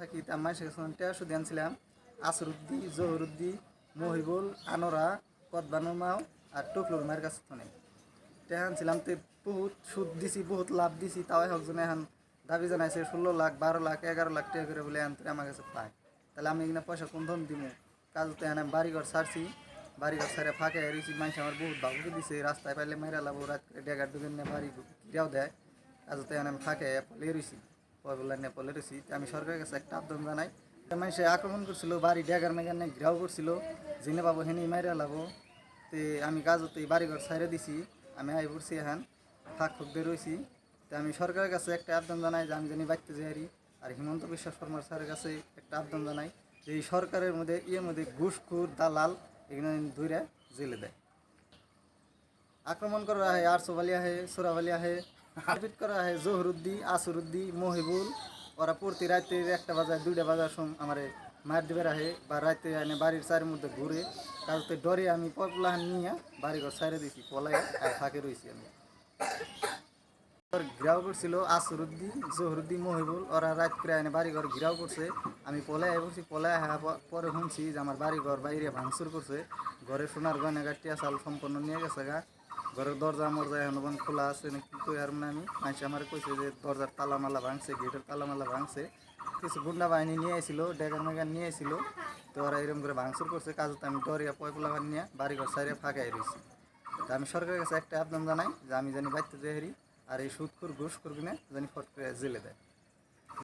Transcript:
থাকি তা মানুষের কাছে টেয়া শুধু আনছিলাম আসরুদ্দি, জহরুদ্দি, মহিবুল, আনোরা, কদবানুমাও আর টুকলুর মায়ের কাছে তো নেই টেয়া আনছিলাম। তো বহুত সুদ দিছি, বহুত লাভ দিছি, তাও একজনে এখন দাবি জানাইছে 16 লাখ, 12 লাখ, 11 লাখ টাকা করে বলে আনতে আমার কাছে পায়। তাহলে আমি এখানে পয়সা কোন ধন দিব? কাজ তো এখানে বাড়িঘর ছাড়ছি, বাড়িঘর ছাড়ে ফাঁকে রয়েছি। মানুষ আমার বহুত ভাবকে দিছে, রাস্তায় পাইলে মেরা লাভ, রাত ডেগার দুদিন বাড়ি কিরাও দেয়। কাজ তো এখানে ফাঁকে পলে রয়েছি, পয়লা নিয়ে পলে রয়েছি। আমি সরকারের কাছে একটা আবেদন জানাই, মানুষে আক্রমণ করছিল, বাড়ি ডেগার মেগার নিয়ে ঘিরাও করছিল, জেনে পাবো হেনে মেরা লাভো। তো আমি কাজতে বাড়িঘর ছাইড়ে দিছি, আমি আই পড়ছি এখন ফাঁক ফুক দিয়ে রয়েছি। তো আমি সরকারের কাছে একটা আবেদন জানাই যে আমি জানি বাড়তে যাই। আর হিমন্ত বিশ্ব শর্মার স্যারের কাছে একটা আবেদন জানাই যে এই সরকারের মধ্যে মধ্যে ঘুষখুর দালাল এগুলো ধরে জেলে দেয়। আক্রমণ করা হয় আরসোবালি আহে, সোরাবালি আহে, মারপিট করা হয় জহরুদ্দি, আসরুদ্দি, মহিবুল। ওরা প্রতি রাতে 1টা বাজার 2টা বাজার আমার মার দিবার আহে, বা রাতে এনে বাড়ির চারের মধ্যে ঘুরে। কাজতে ডরে আমি পয়লাহান নিয়ে বাড়িঘর ছাইড়ে দিছি, পলায় ফাঁকে রয়েছি আমি। ঘিরাও করছিল আসরুদ্দি, জহরুদ্দি, মহিবুল। ওরা রাত করে এনে বাড়িঘর ঘিরাও করছে। আমি পলায় বসছি, পলায় পরে শুনছি যে আমার বাড়িঘর বাইরে ভাঙচুর করছে। ঘরে সোনার গয়না গাটিয়া চাল সম্পন্ন নিয়ে গেছে গা। ঘরের দরজা মরজা এখন খোলা আছে না কি কই আর মানে আমি মানুষ আমার কইছে যে দরজার তালামালা ভাঙছে, গেটের তালামালা ভাঙছে। কিছু গুন্ডা বাহিনী নিয়ে আসছিল, ডেগার মেগার নিয়ে আসছিল। তো ওরা এরকম করে ভাঙচুর করছে। কাজতে আমি ডরিয়া পয়পলা নিয়ে বাড়িঘর সাইডে ফাঁকাই রয়েছি। তা আমি সরকারের কাছে একটা আবেদন জানাই যে আমি জানি বাড়তে যাই, আর এই সুদখোর ঘুষখোর কিনে জানি ফট করে জেলে দেয়।